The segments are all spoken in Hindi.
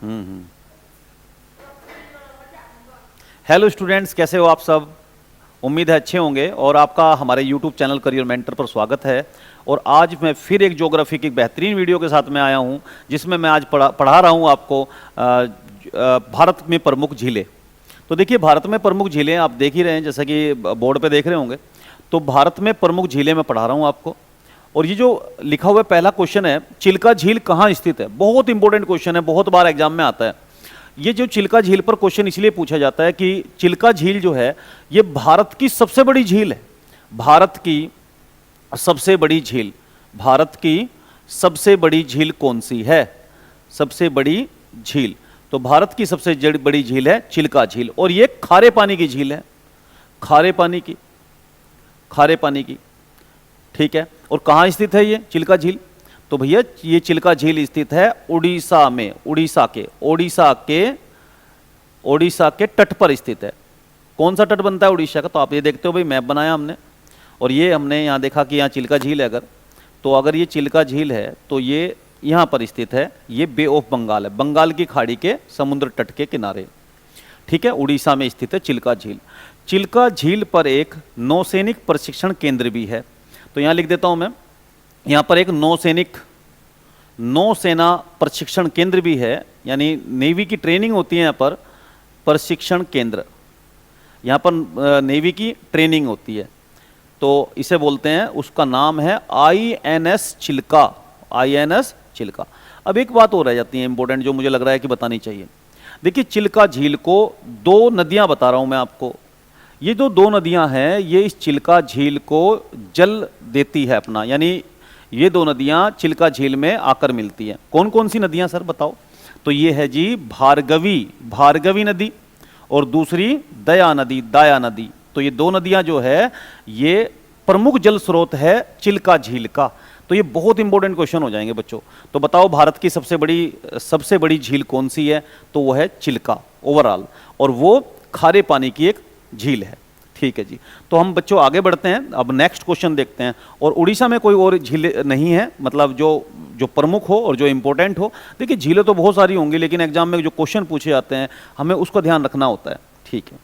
हम्म। हेलो स्टूडेंट्स, कैसे हो आप सब? उम्मीद है अच्छे होंगे। और आपका हमारे यूट्यूब चैनल करियर मेंटर पर स्वागत है। और आज मैं फिर एक ज्योग्राफी की बेहतरीन वीडियो के साथ में आया हूं, जिसमें मैं आज पढ़ा रहा हूं आपको भारत में प्रमुख झीलें। तो देखिए, भारत में प्रमुख झीलें आप देख ही रहे हैं, जैसा कि बोर्ड पे देख रहे होंगे। तो भारत में प्रमुख झीलें मैं पढ़ा रहा हूं आपको। और ये जो लिखा हुआ पहला क्वेश्चन है, चिल्का झील कहाँ स्थित है, बहुत इंपॉर्टेंट क्वेश्चन है, बहुत बार एग्जाम में आता है। ये जो चिल्का झील पर क्वेश्चन इसलिए पूछा जाता है कि चिल्का झील जो है ये भारत की सबसे बड़ी झील है। भारत की सबसे बड़ी झील, भारत की सबसे बड़ी झील कौन सी है? सबसे बड़ी झील, तो भारत की सबसे बड़ी झील है चिल्का झील। और ये खारे पानी की झील है, खारे पानी की, खारे पानी की, ठीक है। और कहाँ स्थित है ये चिल्का झील? तो भैया ये चिल्का झील स्थित है उड़ीसा में, उड़ीसा के तट पर स्थित है। कौन सा तट बनता है उड़ीसा का? तो आप ये देखते हो भाई, मैप बनाया हमने और ये हमने यहाँ देखा कि यहाँ चिल्का झील है। अगर ये चिल्का झील है तो ये यहाँ पर स्थित है। ये बे ऑफ बंगाल है, बंगाल की खाड़ी के समुद्र तट के किनारे, ठीक है। उड़ीसा में स्थित है चिल्का झील। चिल्का झील पर एक नौसैनिक प्रशिक्षण केंद्र भी है। तो यहाँ लिख देता हूँ मैं, यहाँ पर एक नौसेना प्रशिक्षण केंद्र भी है, यानी नेवी की ट्रेनिंग होती है यहाँ पर। प्रशिक्षण केंद्र, यहाँ पर नेवी की ट्रेनिंग होती है, तो इसे बोलते हैं, उसका नाम है INS चिल्का, INS चिल्का। अब एक बात और रह जाती है इंपॉर्टेंट, जो मुझे लग रहा है कि बतानी चाहिए। देखिए, चिल्का झील को दो नदियां बता रहा हूं मैं आपको। ये जो दो नदियां हैं ये इस चिल्का झील को जल देती है अपना, यानी ये दो नदियां चिल्का झील में आकर मिलती हैं। कौन कौन सी नदियां सर बताओ? तो ये है जी भार्गवी नदी और दूसरी दाया नदी। तो ये दो नदियां जो है ये प्रमुख जल स्रोत है चिल्का झील का। तो ये बहुत इंपॉर्टेंट क्वेश्चन हो जाएंगे बच्चों। तो बताओ भारत की सबसे बड़ी झील कौन सी है? तो वो है चिल्का ओवरऑल, और वो खारे पानी की एक झील है, ठीक है जी। तो हम बच्चों आगे बढ़ते हैं, अब नेक्स्ट क्वेश्चन देखते हैं। और उड़ीसा में कोई और झील नहीं है, मतलब जो प्रमुख हो और जो इंपॉर्टेंट हो। देखिए, झीलें तो बहुत सारी होंगी, लेकिन एग्जाम में जो क्वेश्चन पूछे जाते हैं हमें उसका ध्यान रखना होता है, ठीक है।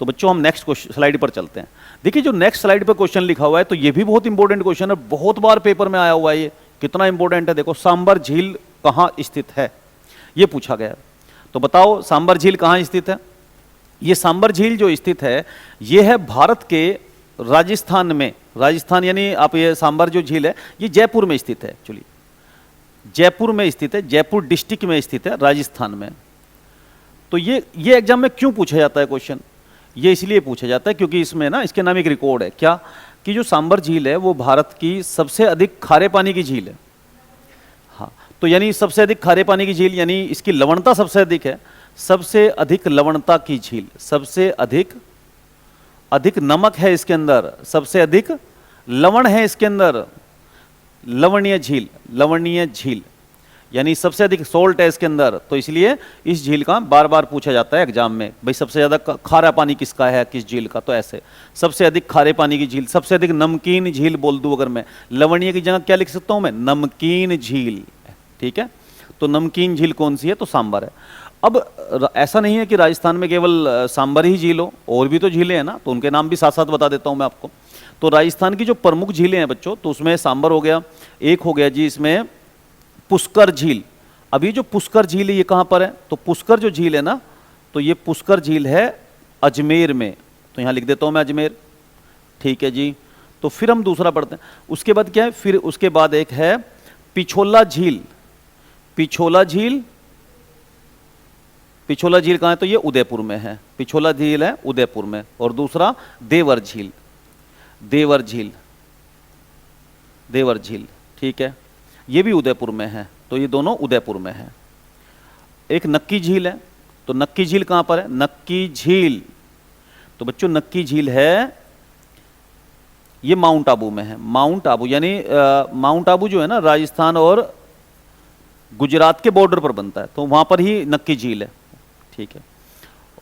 तो बच्चों हम नेक्स्ट स्लाइड पर चलते हैं। देखिए, जो नेक्स्ट स्लाइड पर क्वेश्चन लिखा हुआ है, तो ये भी बहुत इंपॉर्टेंट क्वेश्चन है, बहुत बार पेपर में आया हुआ है। ये कितना इंपॉर्टेंट है, देखो, सांबर झील कहाँ स्थित है, ये पूछा गया है। तो बताओ सांबर झील कहाँ स्थित है? ये सांबर झील जो स्थित है ये है भारत के राजस्थान में। राजस्थान यानी आप, ये सांबर जो झील है ये जयपुर में स्थित है, एक्चुअली जयपुर में स्थित है, जयपुर डिस्ट्रिक्ट में स्थित है, राजस्थान में। तो ये एग्जाम में क्यों पूछा जाता है क्वेश्चन? ये इसलिए पूछा जाता है क्योंकि इसमें ना, इसके नाम एक रिकॉर्ड है क्या, कि जो सांबर झील है वो भारत की सबसे अधिक खारे पानी की झील है। हाँ, तो यानी सबसे अधिक खारे पानी की झील, यानी इसकी लवणता सबसे अधिक है, सबसे अधिक लवणता की झील, सबसे अधिक नमक है इसके अंदर, सबसे अधिक लवण है इसके अंदर, लवणीय झील, यानी सबसे अधिक सोल्ट है इसके अंदर। तो इसलिए इस झील का बार बार पूछा जाता है एग्जाम में, भाई सबसे ज्यादा खारा पानी किसका है, किस झील का। तो ऐसे सबसे अधिक खारे पानी की झील, सबसे अधिक नमकीन झील बोल दूं अगर मैं, लवणीय की जगह क्या लिख सकता हूं मैं, नमकीन झील, ठीक है। तो नमकीन झील कौन सी है? तो सांबर है। अब ऐसा नहीं है कि राजस्थान में केवल सांबर ही झील हो, और भी तो झीलें हैं ना, तो उनके नाम भी साथ साथ बता देता हूं मैं आपको। तो राजस्थान की जो प्रमुख झीलें हैं बच्चों, तो उसमें सांबर हो गया, एक हो गया जी इसमें पुष्कर झील। अभी जो पुष्कर झील है ये कहां पर है? तो पुष्कर जो झील है ना, तो ये पुष्कर झील है अजमेर में। तो यहां लिख देता हूं मैं अजमेर, ठीक है जी। तो फिर हम दूसरा पढ़ते हैं। उसके बाद क्या है, फिर उसके बाद एक है पिछोला झील। पिछोला झील कहां है? तो ये उदयपुर में है, पिछोला झील है उदयपुर में। और दूसरा देवर झील, ठीक है, ये भी उदयपुर में है। तो ये दोनों उदयपुर में है। एक नक्की झील है, तो नक्की झील कहां पर है? नक्की झील, तो बच्चों नक्की झील है ये माउंट आबू में है। माउंट आबू यानी माउंट आबू जो है ना, राजस्थान और गुजरात के बॉर्डर पर बनता है, तो वहां पर ही नक्की झील है, ठीक है।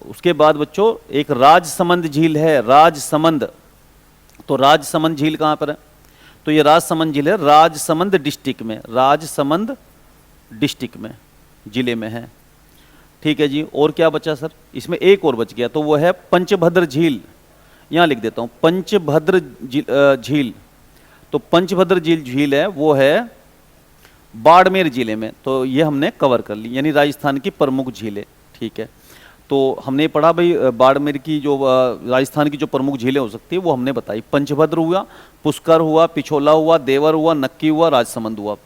उसके बाद बच्चों एक राजसमंद झील है, राजसमंद। तो राजसमंद झील कहां पर है? तो ये राजसमंद जिले राजसमंद डिस्ट्रिक्ट में, राजसमंद डिस्ट्रिक्ट में जिले में है। ठीक है जी। और क्या बचा सर? इसमें एक और बच गया, तो वो है पंचभद्र झील। यहाँ लिख देता हूँ पंचभद्र झील। तो पंचभद्र झील है, वो है बाड़मेर जिले में। तो ये हमने कवर कर ली, यानी राजस्थान की प्रमुख झीलें। ठीक है, तो हमने पढ़ा भाई बाड़मेर की जो राजस्थान की जो प्रमुख झीलें हो सकती है वो हमने बताई। पंचभद्र हुआ, पुष्कर हुआ, पिछोला हुआ, देवर हुआ, नक्की हुआ, राजसमंद हुआ।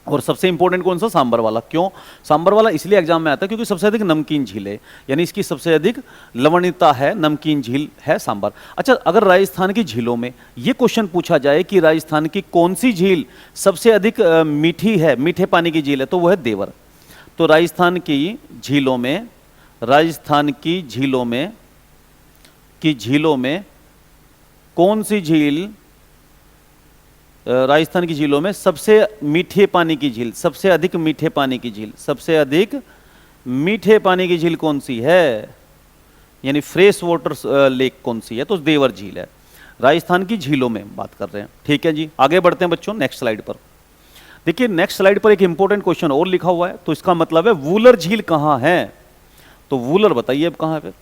और सबसे इंपॉर्टेंट कौन सा? सांबर वाला। क्यों सांबर वाला? इसलिए एग्जाम में आता है क्योंकि सबसे अधिक नमकीन झील है, यानी इसकी सबसे अधिक लवणीयता है, नमकीन झील है सांबर। अच्छा, अगर राजस्थान की झीलों में ये क्वेश्चन पूछा जाए कि राजस्थान की कौन सी झील सबसे अधिक मीठी है, मीठे पानी की झील है, तो वो है देवर। तो राजस्थान की झीलों में, राजस्थान की झीलों में कौन सी झील राजस्थान की झीलों में सबसे मीठे पानी की झील, सबसे अधिक मीठे पानी की झील, सबसे अधिक मीठे पानी की झील कौन सी है, यानी फ्रेश वाटर लेक कौन सी है? तो देवर झील है। राजस्थान की झीलों में बात कर रहे हैं। ठीक है जी, आगे बढ़ते हैं बच्चों नेक्स्ट स्लाइड पर। देखिए नेक्स्ट स्लाइड पर एक इंपॉर्टेंट क्वेश्चन और लिखा हुआ है, तो इसका मतलब है वूलर झील कहाँ है? तो वूलर बताइए अब कहाँ है?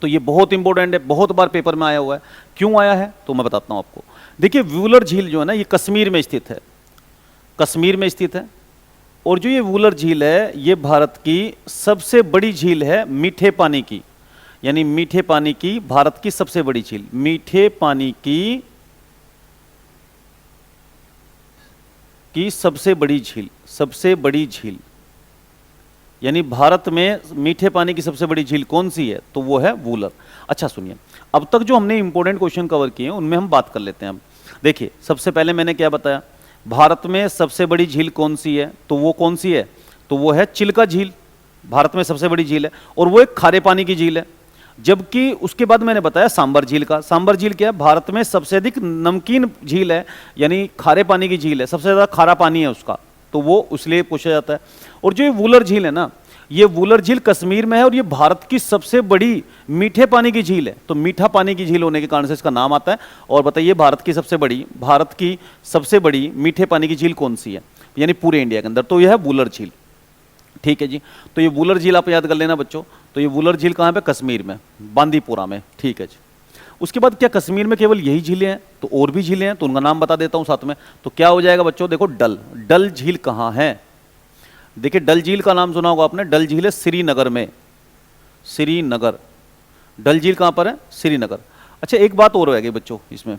तो ये बहुत इंपॉर्टेंट है, बहुत बार पेपर में आया हुआ है। क्यों आया है तो मैं बताता हूं आपको। देखिए वूलर झील जो है ना, ये कश्मीर में स्थित है, कश्मीर में स्थित है। और जो ये वूलर झील है, ये भारत की सबसे बड़ी झील है मीठे पानी की, यानी मीठे पानी की भारत की सबसे बड़ी झील, मीठे पानी की सबसे बड़ी झील, सबसे बड़ी झील, यानी भारत में मीठे पानी की सबसे बड़ी झील कौन सी है? तो वो है वूलर। अच्छा सुनिए, अब तक जो हमने इंपॉर्टेंट क्वेश्चन कवर किए हैं उनमें हम बात कर लेते हैं। अब देखिए सबसे पहले मैंने क्या बताया, भारत में सबसे बड़ी झील कौन सी है? तो वो कौन सी है? तो वो है चिल्का झील, भारत में सबसे बड़ी झील है, और वो एक खारे पानी की झील है। जबकि उसके बाद मैंने बताया सांबर झील का। सांबर झील क्या है? भारत में सबसे अधिक नमकीन झील है, यानी खारे पानी की झील है, सबसे ज्यादा खारा पानी है उसका, तो वो इसलिए पूछा जाता है। और जो ये वूलर झील है ना, ये वूलर झील कश्मीर में है और ये भारत की सबसे बड़ी मीठे पानी की झील है। तो मीठा पानी की झील होने के कारण से इसका नाम आता है। और बताइए भारत की सबसे बड़ी मीठे पानी की झील कौन सी है, यानी पूरे इंडिया के अंदर? तो यह है वूलर झील। ठीक है जी, तो ये वूलर झील आप याद कर लेना बच्चों। तो ये वूलर झील कहाँ पे? कश्मीर में, बांदीपुरा में। ठीक है जी। उसके बाद क्या कश्मीर में केवल यही झीलें हैं? तो और भी झीलें हैं, तो उनका नाम बता देता हूं साथ में। तो क्या हो जाएगा बच्चों? देखो डल झील कहाँ है? देखिए डल झील का नाम सुना होगा आपने, डल झील है श्रीनगर में, श्रीनगर। डल झील कहाँ पर है? श्रीनगर। अच्छा एक बात और रहेगी बच्चों इसमें,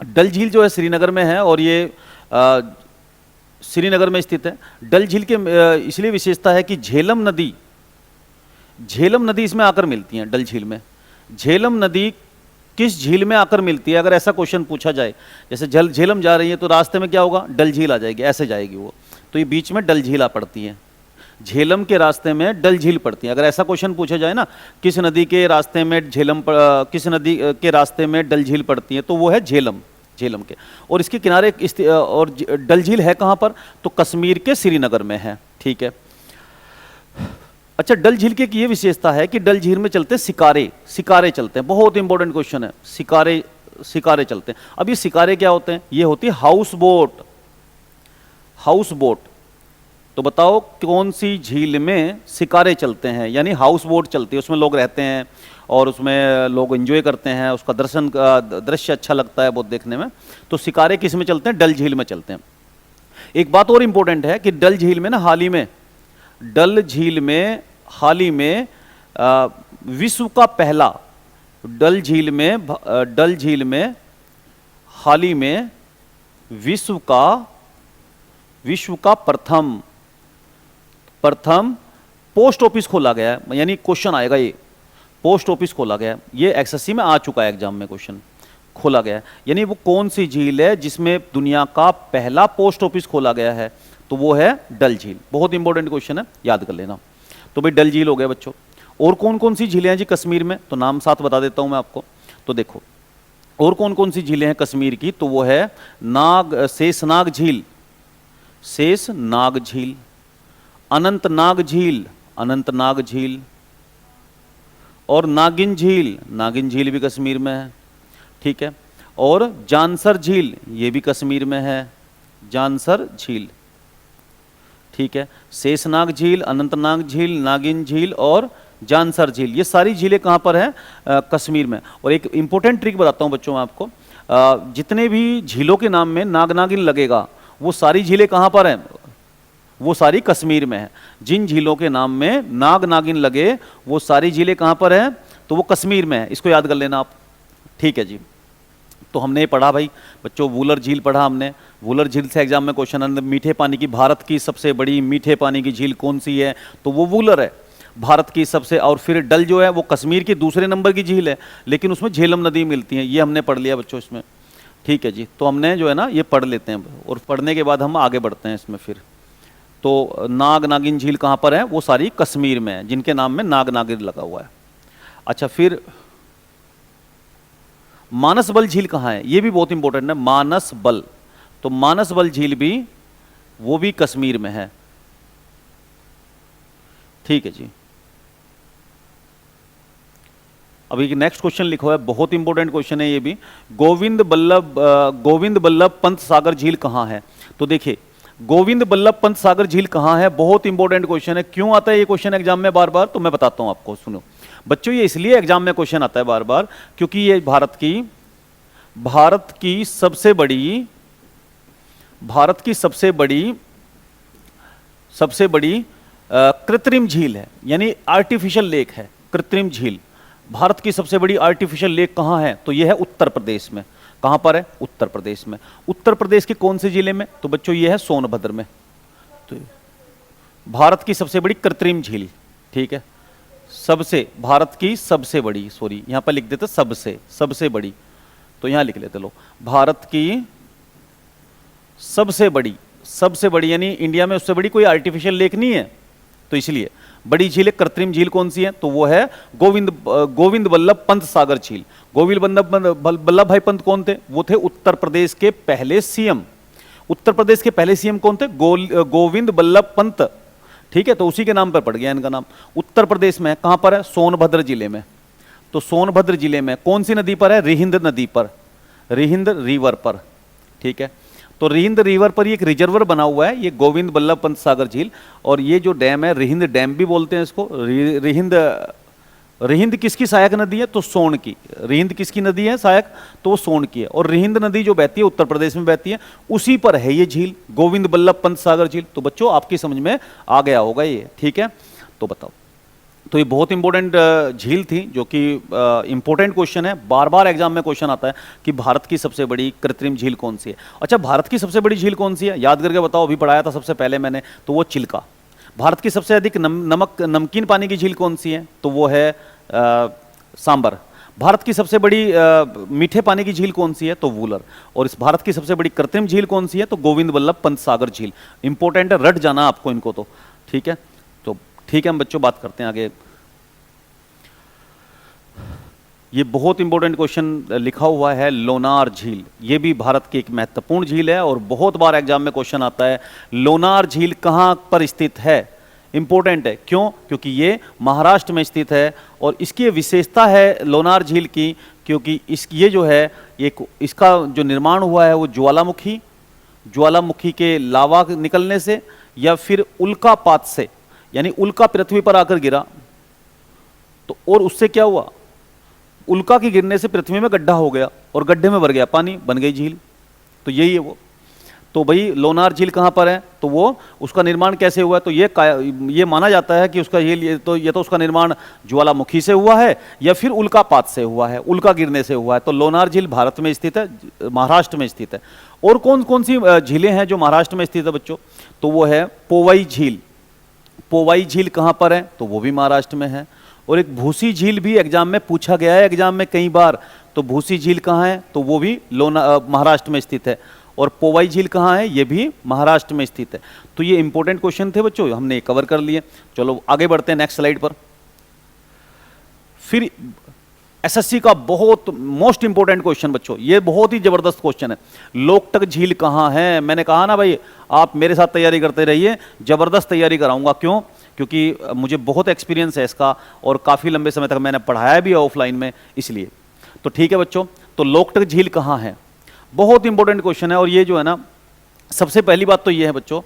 डल झील जो है श्रीनगर में है और ये श्रीनगर में स्थित है। डल झील के इसलिए विशेषता है कि झेलम नदी इसमें आकर मिलती है। डल झील में झेलम नदी किस झील में आकर मिलती है? अगर ऐसा क्वेश्चन पूछा जाए, जैसे झेलम जा रही है तो रास्ते में क्या होगा? डल झील आ जाएगी, ऐसे जाएगी वो, तो ये बीच में डल झील आ पड़ती है। झेलम के रास्ते में डल झील पड़ती है। अगर ऐसा क्वेश्चन पूछा जाए ना, किस नदी के रास्ते में किस नदी के रास्ते में डल झील पड़ती है, तो वो है झेलम के। और इसके किनारे और डल झील है कहाँ पर? तो कश्मीर के श्रीनगर में है। ठीक है। अच्छा डल झील की ये विशेषता है कि डल झील में चलते सिकारे चलते हैं। बहुत इंपॉर्टेंट क्वेश्चन है, सिकारे चलते हैं। अब ये सिकारे क्या होते हैं? ये होती है हाउस बोट। तो बताओ कौन सी झील में सिकारे चलते हैं, यानी हाउस बोट चलती है, उसमें लोग रहते हैं और उसमें लोग एंजॉय करते हैं, उसका दृश्य अच्छा लगता है बहुत देखने में। तो सिकारे किस में चलते हैं? डल झील में चलते हैं। एक बात और इंपॉर्टेंट है कि डल झील में ना हाल ही में विश्व का पहला, डल झील में हाल ही में विश्व का प्रथम पोस्ट ऑफिस खोला गया है। यानी क्वेश्चन आएगा, ये पोस्ट ऑफिस खोला गया है, ये एसएससी में आ चुका है एग्जाम में क्वेश्चन, खोला गया है। यानी वो कौन सी झील है जिसमें दुनिया का पहला पोस्ट ऑफिस खोला गया है? तो वो है डल झील। बहुत इंपॉर्टेंट क्वेश्चन है, याद कर लेना। तो भाई डल झील हो गया बच्चों। और कौन कौन सी झीलें हैं जी कश्मीर में? तो नाम साथ बता देता हूं मैं आपको। तो देखो और कौन कौन सी झीलें हैं कश्मीर की, तो वो है शेषनाग झील, अनंतनाग झील और नागिन झील भी कश्मीर में है। ठीक है। और जानसर झील, ये भी कश्मीर में है, जानसर झील। ठीक है। शेषनाग झील, अनंतनाग झील, नागिन झील और जानसर झील, ये सारी झीलें कहाँ पर हैं? कश्मीर में। और एक इंपॉर्टेंट ट्रिक बताता हूँ बच्चों मैं आपको, जितने भी झीलों के नाम में नाग नागिन लगेगा वो सारी झीलें कहाँ पर हैं? वो सारी कश्मीर में है। जिन झीलों के नाम में नाग नागिन लगे वो सारी झीलें कहाँ पर हैं? तो वो कश्मीर में है, इसको याद कर लेना आप। ठीक है जी। तो हमने पढ़ा भाई बच्चों, वूलर झील पढ़ा हमने। वूलर झील से एग्जाम में क्वेश्चन आते, मीठे पानी की, भारत की सबसे बड़ी मीठे पानी की झील कौन सी है? तो वो वूलर है, भारत की सबसे। और फिर डल जो है वो कश्मीर की दूसरे नंबर की झील है, लेकिन उसमें झेलम नदी मिलती है, ये हमने पढ़ लिया बच्चों इसमें। ठीक है जी। तो हमने जो है ना ये पढ़ लेते हैं, और पढ़ने के बाद हम आगे बढ़ते हैं इसमें फिर। तो नाग नागिन झील कहाँ पर है? वो सारी कश्मीर में है, जिनके नाम में नाग नागिन लगा हुआ है। अच्छा, फिर मानसबल झील कहाँ है? ये भी बहुत इंपॉर्टेंट है, मानसबल। तो मानसबल झील भी, वो भी कश्मीर में है। ठीक है जी। अभी नेक्स्ट क्वेश्चन लिखो है, बहुत इंपॉर्टेंट क्वेश्चन है ये भी। गोविंद बल्लभ पंत सागर झील कहाँ है? तो देखिए, गोविंद बल्लभ पंत सागर झील कहाँ है, बहुत इंपॉर्टेंट क्वेश्चन है। क्यों आता है ये क्वेश्चन एग्जाम में बार बार? तो मैं बताता हूं आपको, सुनो बच्चों। ये इसलिए एग्जाम में क्वेश्चन आता है बार बार क्योंकि ये भारत की सबसे बड़ी कृत्रिम झील है, यानी आर्टिफिशियल लेक है, कृत्रिम झील। भारत की सबसे बड़ी आर्टिफिशियल लेक कहाँ है? तो यह है उत्तर प्रदेश में। कहाँ पर है? उत्तर प्रदेश में। उत्तर प्रदेश के कौन से जिले में? तो बच्चों ये है सोनभद्र में। तो भारत की सबसे बड़ी कृत्रिम झील, ठीक है, भारत की सबसे बड़ी, सॉरी यहां पर लिख देते सबसे बड़ी, तो यहां लिख लेते लो, भारत की सबसे बड़ी यानी इंडिया में उससे बड़ी कोई आर्टिफिशियल लेक नहीं है, तो इसलिए बड़ी झील है। कृत्रिम झील कौन सी है? तो वो है गोविंद बल्लभ पंत सागर झील। गोविंद बल्लभ भाई पंत कौन थे? वो थे उत्तर प्रदेश के पहले सीएम। उत्तर प्रदेश के पहले सीएम कौन थे? गोविंद बल्लभ पंत। ठीक है, तो उसी के नाम पर पड़ गया इनका नाम। उत्तर प्रदेश में कहां पर है? सोनभद्र जिले में। तो सोनभद्र जिले में कौन सी नदी पर है? रिहिंद नदी पर, रिहिंद रिवर पर। ठीक है, तो रिहिंद रिवर पर एक रिजर्वर बना हुआ है, ये गोविंद बल्लभ पंत सागर झील। और ये जो डैम है, रिहिंद डैम भी बोलते हैं इसको। रिहिंद किसकी सहायक नदी है? तो सोन की। रिहिंद किसकी नदी है सहायक? तो वो सोन की है। और रिहिंद नदी जो बहती है उत्तर प्रदेश में बहती है, उसी पर है ये झील, गोविंद बल्लभ पंत सागर झील। तो बच्चों आपकी समझ में आ गया होगा ये। ठीक है, तो बताओ। तो ये बहुत इंपॉर्टेंट झील थी, जो कि इंपॉर्टेंट क्वेश्चन है, बार बार एग्जाम में क्वेश्चन आता है कि भारत की सबसे बड़ी कृत्रिम झील कौन सी है। अच्छा, भारत की सबसे बड़ी झील कौन सी है? याद करके बताओ, अभी पढ़ाया था सबसे पहले मैंने, तो वो चिल्का। भारत की सबसे अधिक नमकीन पानी की झील कौन सी है? तो वो है सांबर। भारत की सबसे बड़ी मीठे पानी की झील कौन सी है? तो वूलर। और इस भारत की सबसे बड़ी कृत्रिम झील कौन सी है? तो गोविंद बल्लभ पंत सागर झील। इंपॉर्टेंट है, रट जाना आपको इनको तो। ठीक है, तो ठीक है, हम बच्चों बात करते हैं आगे। ये बहुत इंपॉर्टेंट क्वेश्चन लिखा हुआ है, लोनार झील। ये भी भारत की एक महत्वपूर्ण झील है और बहुत बार एग्जाम में क्वेश्चन आता है। लोनार झील कहाँ पर स्थित है? इंपॉर्टेंट है, क्यों? क्योंकि ये महाराष्ट्र में स्थित है। और इसकी विशेषता है लोनार झील की, क्योंकि ये जो है, इसका जो निर्माण हुआ है वो ज्वालामुखी के लावा निकलने से या फिर उल्कापात से, यानी उल्का पृथ्वी पर आकर गिरा तो, और उससे क्या हुआ? उल्का के गिरने से पृथ्वी में गड्ढा हो गया और गड्ढे में भर गया पानी, बन गई झील। तो यही है वो। तो भाई लोनार झील कहाँ पर है? तो वो उसका निर्माण कैसे हुआ है? तो ये माना जाता है कि उसका ये तो उसका निर्माण ज्वालामुखी से हुआ है या फिर उल्कापात से हुआ है, उल्का गिरने से हुआ है। तो लोनार झील भारत में स्थित है, महाराष्ट्र में स्थित है। और कौन कौन सी झीलें हैं जो महाराष्ट्र में स्थित है बच्चों? तो वो है पोवाई झील। पोवाई झील कहाँ पर है? तो वो भी महाराष्ट्र में है। और एक भूसी झील भी एग्जाम में पूछा गया है, एग्जाम में कई बार। तो भूसी झील कहाँ है? तो वो भी महाराष्ट्र में स्थित है। और पोवाई झील कहाँ है? ये भी महाराष्ट्र में स्थित है। तो ये इंपॉर्टेंट क्वेश्चन थे बच्चों, हमने कवर कर लिए। चलो आगे बढ़ते हैं नेक्स्ट स्लाइड पर। फिर एसएससी का बहुत मोस्ट इंपॉर्टेंट क्वेश्चन बच्चों, ये बहुत ही जबरदस्त क्वेश्चन है। लोकटक झील कहाँ है? मैंने कहा ना भाई, आप मेरे साथ तैयारी करते रहिए, जबरदस्त तैयारी कराऊंगा। क्यों? क्योंकि मुझे बहुत एक्सपीरियंस है इसका और काफी लंबे समय तक मैंने पढ़ाया भी है ऑफलाइन में, इसलिए। तो ठीक है बच्चों, तो लोकटक झील कहाँ है? बहुत इंपॉर्टेंट क्वेश्चन है। और ये जो है ना, सबसे पहली बात तो ये है बच्चों,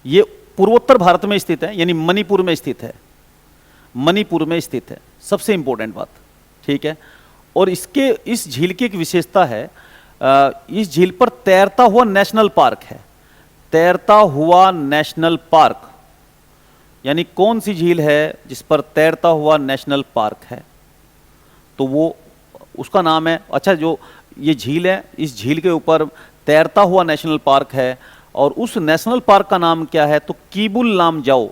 ये पूर्वोत्तर भारत में स्थित है, यानी मणिपुर में स्थित है, मणिपुर में स्थित है, सबसे इंपॉर्टेंट बात, ठीक है। और इसके इस झील की एक विशेषता है, इस झील पर तैरता हुआ नेशनल पार्क है, तैरता हुआ नेशनल पार्क, यानी कौन सी झील है जिस पर तैरता हुआ नेशनल पार्क है, तो वो उसका नाम है, अच्छा जो ये झील है, इस झील के ऊपर तैरता हुआ नेशनल पार्क है, और उस नेशनल पार्क का नाम क्या है, तो कीबुल लामजाओ,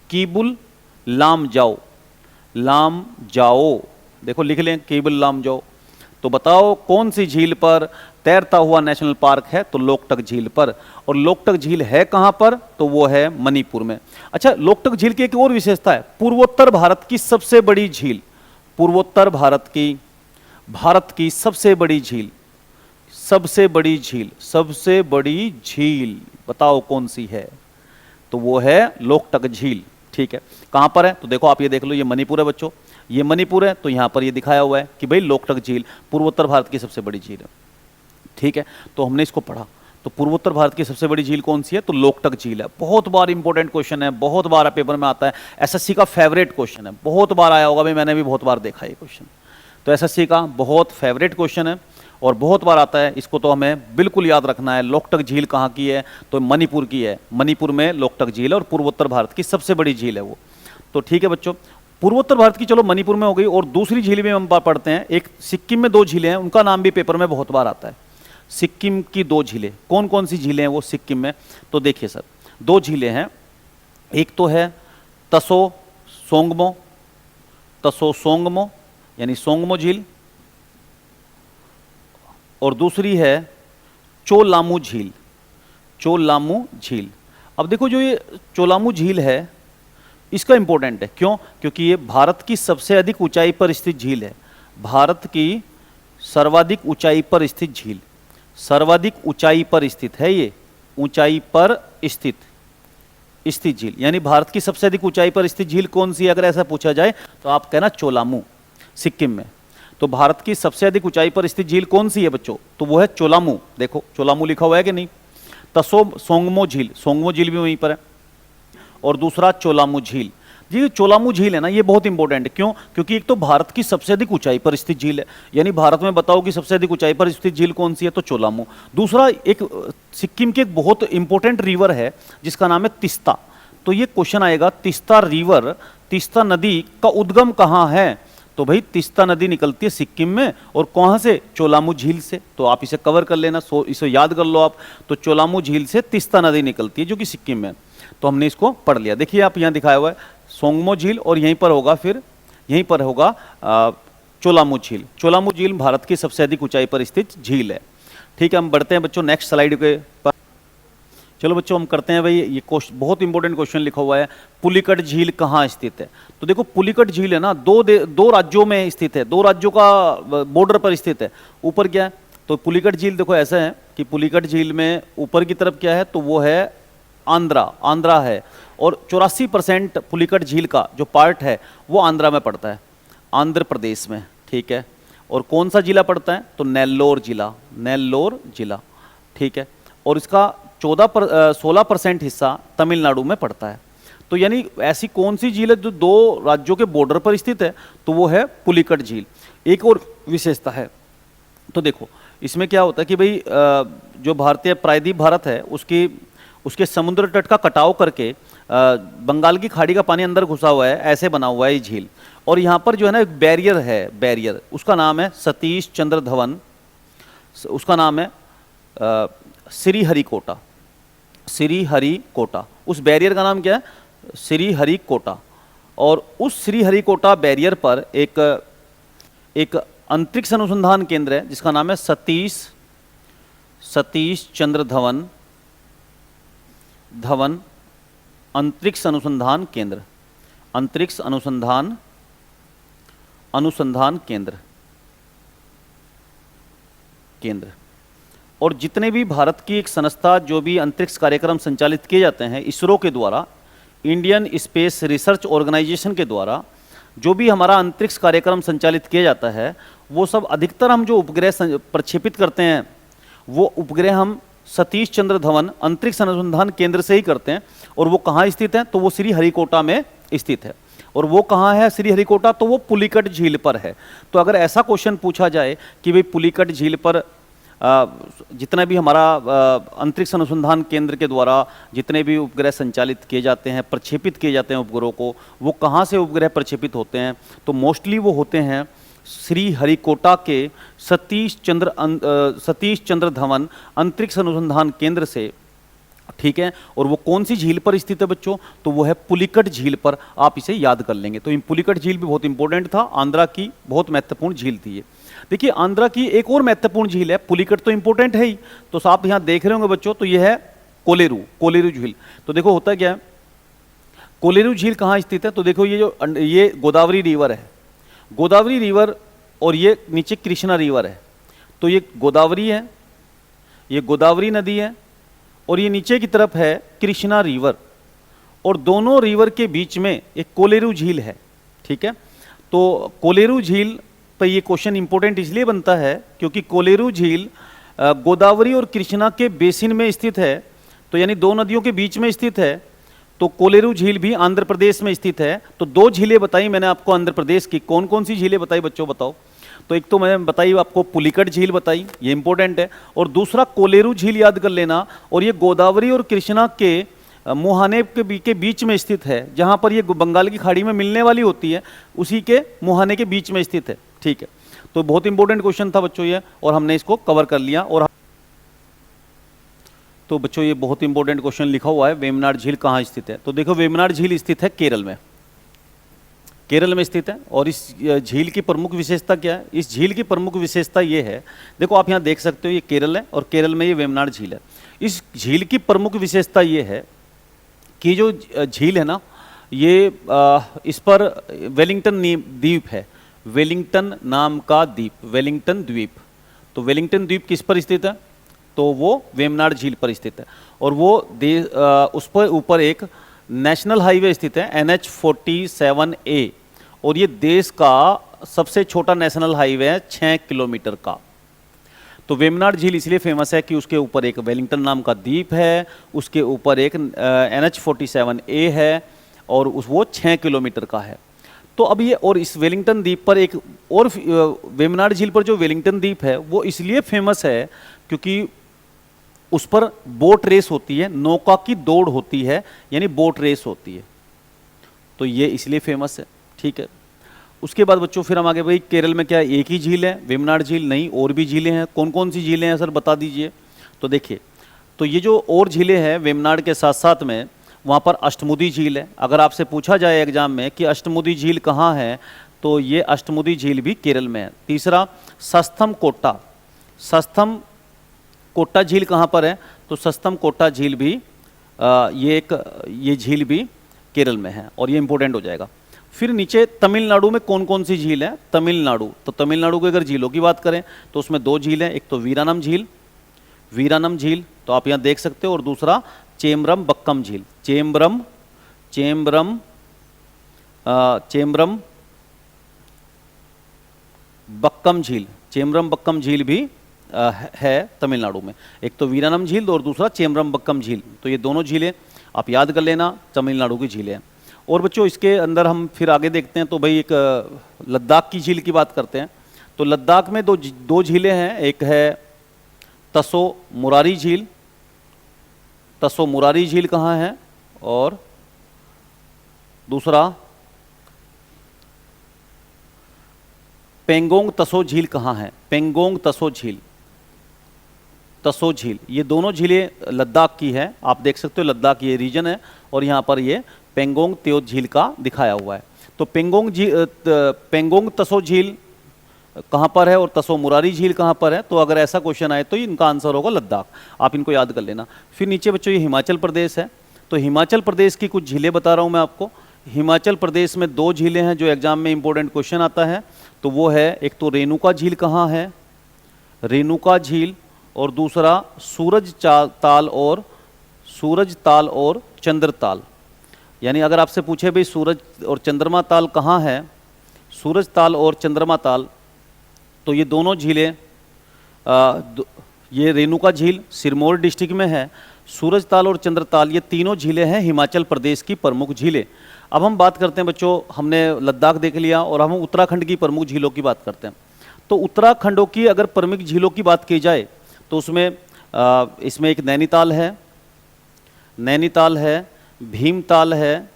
कीबुल लामजाओ, लामजाओ, देखो लिख लें कीबुल लामजाओ। तो बताओ कौन सी झील पर तैरता हुआ नेशनल पार्क है, तो लोकटक झील पर। और लोकटक झील है कहां पर, तो वो है मणिपुर में। अच्छा, लोकटक झील की एक और विशेषता है, पूर्वोत्तर भारत की सबसे बड़ी झील, पूर्वोत्तर भारत की सबसे बड़ी झील, सबसे बड़ी झील, सबसे बड़ी झील बताओ कौन सी है, तो वो है लोकटक झील, ठीक है। कहां पर है, तो देखो आप ये देख लो, ये मणिपुर है बच्चों, ये मणिपुर है, तो यहां पर ये दिखाया हुआ है कि भाई लोकटक झील पूर्वोत्तर भारत की सबसे बड़ी झील है, ठीक है। तो हमने इसको पढ़ा, तो पूर्वोत्तर भारत की सबसे बड़ी झील कौन सी है, तो लोकटक झील है। बहुत बार इंपॉर्टेंट क्वेश्चन है, बहुत बार पेपर में आता है, एसएससी का फेवरेट क्वेश्चन है, बहुत बार आया होगा भाई, मैंने भी बहुत बार देखा ये क्वेश्चन, तो एसएससी का बहुत फेवरेट क्वेश्चन है और बहुत बार आता है, इसको तो हमें बिल्कुल याद रखना है। लोकटक झील कहाँ की है, तो मणिपुर की है, मणिपुर में लोकटक झील है और पूर्वोत्तर भारत की सबसे बड़ी झील है वो, तो ठीक है बच्चों। पूर्वोत्तर भारत की चलो मणिपुर में हो गई, और दूसरी झील भी हम पढ़ते हैं, एक सिक्किम में 2 झीलें हैं, उनका नाम भी पेपर में बहुत बार आता है। सिक्किम की 2 झीलें, कौन कौन सी झीलें हैं वो सिक्किम में, तो देखिए सर 2 झीलें हैं, एक तो है तसो सोंगमो, तसो सोंगमो यानी सोंगमो झील, और दूसरी है चोलामू झील, चोलामू झील। अब देखो जो ये चोलामू झील है, इसका इंपॉर्टेंट है, क्यों, क्योंकि ये भारत की सबसे अधिक ऊंचाई पर स्थित झील है, भारत की सर्वाधिक ऊंचाई पर स्थित झील, सर्वाधिक ऊंचाई पर स्थित है, ये ऊंचाई पर स्थित झील, यानी भारत की सबसे अधिक ऊंचाई पर स्थित झील कौन सी है, अगर ऐसा पूछा जाए तो आप कहना चोलामू, सिक्किम में। तो भारत की सबसे अधिक ऊंचाई पर स्थित झील कौन सी है बच्चों, तो वो है चोलामू, देखो चोलामू लिखा हुआ है कि नहीं। तसो सोंगमो झील, सोंगमो झील भी वहीं पर है, और दूसरा चोलामू झील। जी चोलामू झील है ना, ये बहुत इंपॉर्टेंट है, क्यों, क्योंकि एक तो भारत की सबसे अधिक ऊंचाई पर स्थित झील है, यानी भारत में बताओ कि सबसे अधिक ऊंचाई पर स्थित झील कौन सी है, तो चोलामू। दूसरा एक सिक्किम की एक बहुत इंपॉर्टेंट रिवर है जिसका नाम है तिस्ता, तो ये क्वेश्चन आएगा, तिस्ता रिवर, तिस्ता नदी का उद्गम कहाँ है, तो भाई तिस्ता नदी निकलती है सिक्किम में, और कहाँ से, चोलामू झील से। तो आप इसे कवर कर लेना, इसे याद कर लो आप, तो चोलामू झील से तिस्ता नदी निकलती है जो कि सिक्किम में, तो हमने इसको पढ़ लिया। देखिए आप यहाँ दिखाया हुआ है सोंगमो झील, और यहीं पर होगा, फिर यहीं पर होगा चोलामू झील। चोलामू झील भारत की सबसे अधिक ऊंचाई पर स्थित झील है, ठीक है। हम बढ़ते हैं बच्चों नेक्स्ट स्लाइड के पर। चलो बच्चों हम करते हैं भाई, ये बहुत इंपॉर्टेंट क्वेश्चन लिखा हुआ है, पुलिकट झील कहाँ स्थित है। तो देखो पुलिकट झील है ना, दो राज्यों में स्थित है, 2 राज्यों का बॉर्डर पर स्थित है। ऊपर क्या है, तो पुलिकट झील देखो ऐसा है कि पुलिकट झील में ऊपर की तरफ क्या है, तो वो है आंध्रा है, और 84% पुलिकट झील का जो पार्ट है वो आंध्रा में पड़ता है, आंध्र प्रदेश में, ठीक है। और कौन सा जिला पड़ता है, तो नेल्लोर जिला, ठीक है। और इसका 16% हिस्सा तमिलनाडु में पड़ता है। तो यानी ऐसी कौन सी झील है जो 2 राज्यों के बॉर्डर पर स्थित है, तो वो है पुलिकट झील। एक और विशेषता है, तो देखो इसमें क्या होता है कि भाई जो भारतीय प्रायद्वीप भारत है उसके समुद्र तट का कटाव करके बंगाल की खाड़ी का पानी अंदर घुसा हुआ है, ऐसे बना हुआ है ये झील। और यहाँ पर जो है ना एक बैरियर, उसका नाम है सतीश चंद्र धवन, उसका नाम है श्रीहरिकोटा, उस बैरियर का नाम क्या है, श्रीहरिकोटा। और उस श्रीहरिकोटा बैरियर पर एक अंतरिक्ष अनुसंधान केंद्र है जिसका नाम है सतीश चंद्र धवन अंतरिक्ष अनुसंधान केंद्र। और जितने भी भारत की एक संस्था जो भी अंतरिक्ष कार्यक्रम संचालित किए जाते हैं इसरो के द्वारा, इंडियन स्पेस रिसर्च ऑर्गेनाइजेशन के द्वारा जो भी हमारा अंतरिक्ष कार्यक्रम संचालित किया जाता है, वो सब अधिकतर हम जो उपग्रह प्रक्षेपित करते हैं वो उपग्रह हम सतीश चंद्र धवन अंतरिक्ष अनुसंधान केंद्र से ही करते हैं। और वो कहाँ स्थित है? तो वो श्री हरिकोटा में स्थित है। और वो कहाँ है श्री हरिकोटा? तो वो पुलिकट झील पर है। तो अगर ऐसा क्वेश्चन पूछा जाए कि भाई पुलिकट झील पर जितना भी हमारा अंतरिक्ष अनुसंधान केंद्र के द्वारा जितने भी उपग्रह संचालित किए जाते हैं, प्रक्षेपित किए जाते हैं उपग्रहों को, वो कहाँ से उपग्रह प्रक्षेपित होते हैं? तो मोस्टली वो होते हैं श्री हरिकोटा के सतीश चंद्र धवन अंतरिक्ष अनुसंधान केंद्र से, ठीक है। और वो कौन सी झील पर स्थित है बच्चों? तो वो है पुलिकट झील पर। आप इसे याद कर लेंगे। तो पुलिकट झील भी बहुत इंपॉर्टेंट था, आंध्रा की बहुत महत्वपूर्ण झील थी ये। देखिए आंध्रा की एक और महत्वपूर्ण झील है, पुलिकट तो इंपॉर्टेंट है ही, तो आप यहाँ देख रहे होंगे बच्चों, तो ये है कोलेरू झील। तो देखो होता क्या है, कोलेरू झील कहाँ स्थित है? तो देखो ये गोदावरी रिवर है, गोदावरी रिवर, और ये नीचे कृष्णा रिवर है। तो ये गोदावरी है, ये गोदावरी नदी है, और ये नीचे की तरफ है कृष्णा रिवर, और दोनों रिवर के बीच में एक कोलेरू झील है, ठीक है। तो कोलेरू झील पर ये क्वेश्चन इंपॉर्टेंट इसलिए बनता है क्योंकि कोलेरू झील गोदावरी और कृष्णा के बेसिन में स्थित है, तो यानी दो नदियों के बीच में स्थित है। तो कोलेरू झील भी आंध्र प्रदेश में स्थित है। तो दो झीलें बताई मैंने आपको आंध्र प्रदेश की, कौन कौन सी झीलें बताई बच्चों बताओ? तो एक तो मैंने बताई आपको पुलिकट झील बताई, ये इंपॉर्टेंट है, और दूसरा कोलेरू झील याद कर लेना। और ये गोदावरी और कृष्णा के मुहाने के बीच में स्थित है, जहां पर ये बंगाल की खाड़ी में मिलने वाली होती है, उसी के मुहाने के बीच में स्थित है, ठीक है। तो बहुत इंपॉर्टेंट क्वेश्चन था बच्चों ये, और हमने इसको कवर कर लिया। और तो बच्चों ये बहुत इंपॉर्टेंट क्वेश्चन लिखा हुआ है, वेमनाड झील कहाँ स्थित है? तो देखो वेमनाड झील स्थित है केरल में, केरल में स्थित है। और इस झील की प्रमुख विशेषता क्या है? इस झील की प्रमुख विशेषता ये है, देखो आप यहाँ देख सकते हो, ये केरल है और केरल में ये वेमनाड झील है। इस झील की प्रमुख विशेषता ये है कि जो झील है ना, ये इस पर वेलिंगटन द्वीप है, वेलिंगटन नाम का द्वीप, वेलिंगटन द्वीप। तो वेलिंगटन द्वीप किस पर स्थित है? तो वो वेमनाड झील पर स्थित है। और वो उस पर ऊपर एक नेशनल हाईवे स्थित है, NH-47A, और ये देश का सबसे छोटा नेशनल हाईवे है, 6 किलोमीटर का। तो वेमनाड झील इसलिए फेमस है कि उसके ऊपर एक वेलिंगटन नाम का द्वीप है, उसके ऊपर एक NH-47A है, और वो 6 किलोमीटर का है। तो अब ये, और इस वेलिंगटन द्वीप पर एक और वेमनाड झील पर जो वेलिंगटन द्वीप है वो इसलिए फेमस है क्योंकि उस पर बोट रेस होती है, नौका की दौड़ होती है, यानी बोट रेस होती है। तो ये इसलिए फेमस है, ठीक है। उसके बाद बच्चों फिर हम आगे, भाई केरल में क्या एक ही झील है वेमनाड झील? नहीं, और भी झीलें हैं। कौन कौन सी झीलें हैं सर बता दीजिए। तो देखिए, तो ये जो और झीलें हैं वेमनाड के साथ साथ में, वहाँ पर अष्टमुदी झील है। अगर आपसे पूछा जाए एग्जाम में कि अष्टमुदी झील कहाँ है, तो ये अष्टमुदी झील भी केरल में है। तीसरा सस्थम कोट्टा, सस्थम कोट्टा झील कहाँ पर है? तो सस्थम कोट्टा झील भी ये झील भी केरल में है, और ये इंपॉर्टेंट हो जाएगा। फिर नीचे तमिलनाडु में कौन कौन सी झील है? तमिलनाडु, तो तमिलनाडु की अगर झीलों की बात करें तो उसमें दो झील हैं, एक तो वीरानम झील, वीरानम झील तो आप यहाँ देख सकते हो, और दूसरा चेम्बरम बक्कम झील, चेम्बरम बक्कम झील, चेम्बरम बक्कम झील भी है तमिलनाडु में। एक तो वीरानम झील और दूसरा चेम्बरम बक्कम झील, तो ये दोनों झीलें आप याद कर लेना, तमिलनाडु की झीलें हैं। और बच्चों इसके अंदर हम फिर आगे देखते हैं, तो भाई एक लद्दाख की झील की बात करते हैं। तो लद्दाख में दो झीलें हैं, एक है तसो मुरारी झील, तसो मुरारी झील कहाँ है, और दूसरा पेंगोंग तसो झील कहाँ है? पेंगोंग तसो झील, तसो झील, ये दोनों झीलें लद्दाख की है। आप देख सकते हो लद्दाख ये रीजन है, और यहाँ पर ये पेंगोंग त्यो झील का दिखाया हुआ है। तो पेंगोंग तसो झील कहाँ पर है और तसो मुरारी झील कहाँ पर है? तो अगर ऐसा क्वेश्चन आए तो इनका आंसर होगा लद्दाख, आप इनको याद कर लेना। फिर नीचे बच्चों ये हिमाचल प्रदेश है, तो हिमाचल प्रदेश की कुछ झीलें बता रहा हूँ मैं आपको। हिमाचल प्रदेश में दो झीलें हैं जो एग्जाम में इंपॉर्टेंट क्वेश्चन आता है, तो वो है एक तो रेणुका झील कहाँ है, रेणुका झील, और दूसरा सूरज ताल और चंद्रताल। यानी अगर आपसे पूछे भाई सूरज और चंद्रमा ताल कहाँ है, सूरज ताल और चंद्रमा ताल, तो ये दोनों झीलें ये रेणुका झील सिरमौर डिस्ट्रिक्ट में है। सूरजताल और चंद्रताल ये तीनों झीलें हैं हिमाचल प्रदेश की प्रमुख झीलें। अब हम बात करते हैं बच्चों, हमने लद्दाख देख लिया और हम उत्तराखंड की प्रमुख झीलों की बात करते हैं। तो उत्तराखंडों की अगर प्रमुख झीलों की बात की जाए तो उसमें इसमें एक नैनीताल है, भीमताल है,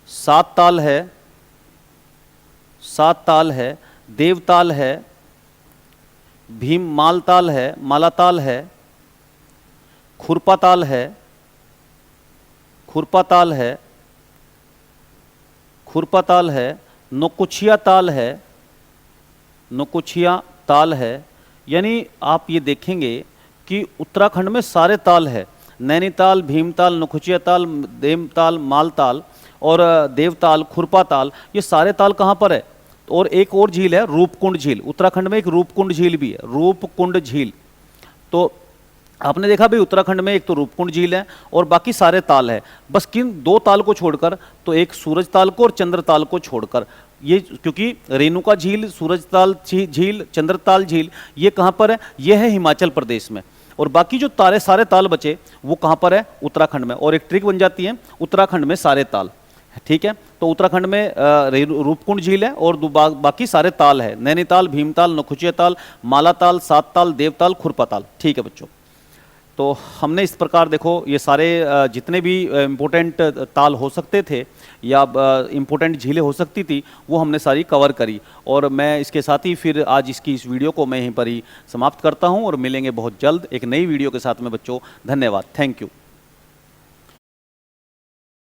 सात ताल है, देवताल है, मालाताल है, खुरपाताल है, नौकुचिया ताल है। यानी आप ये देखेंगे कि उत्तराखंड में सारे ताल है, नैनीताल, भीमताल, नौकुचिया ताल, देवताल, मालताल और देवताल, खुरपाताल, ये सारे ताल कहाँ पर है। और एक और झील है रूपकुंड झील, उत्तराखंड में एक रूपकुंड झील भी है, रूपकुंड झील। तो आपने देखा भाई उत्तराखंड में एक तो रूपकुंड झील है और बाकी सारे ताल है, बस किन दो ताल को छोड़कर, तो एक सूरज ताल को और चंद्रताल को छोड़कर। ये क्योंकि रेणुका झील, सूरजताल झील, चंद्रताल झील ये कहाँ पर है, ये है हिमाचल प्रदेश में। और बाकी जो सारे ताल बचे वो कहाँ पर है, उत्तराखंड में। और एक ट्रिक बन जाती है, उत्तराखंड में सारे ताल, ठीक है। तो उत्तराखंड में रूपकुंड झील है और बाकी सारे ताल है, नैनीताल, भीमताल, नौकुचिया ताल, मालाताल, सात ताल, देवताल, खुरपाताल, ठीक है बच्चों। तो हमने इस प्रकार देखो ये सारे जितने भी इम्पोर्टेंट ताल हो सकते थे या इम्पोर्टेंट झीलें हो सकती थी वो हमने सारी कवर करी। और मैं इसके साथ ही फिर आज इसकी इस वीडियो को मैं यहीं पर ही समाप्त करता हूं और मिलेंगे बहुत जल्द एक नई वीडियो के साथ में बच्चों। धन्यवाद, थैंक यू।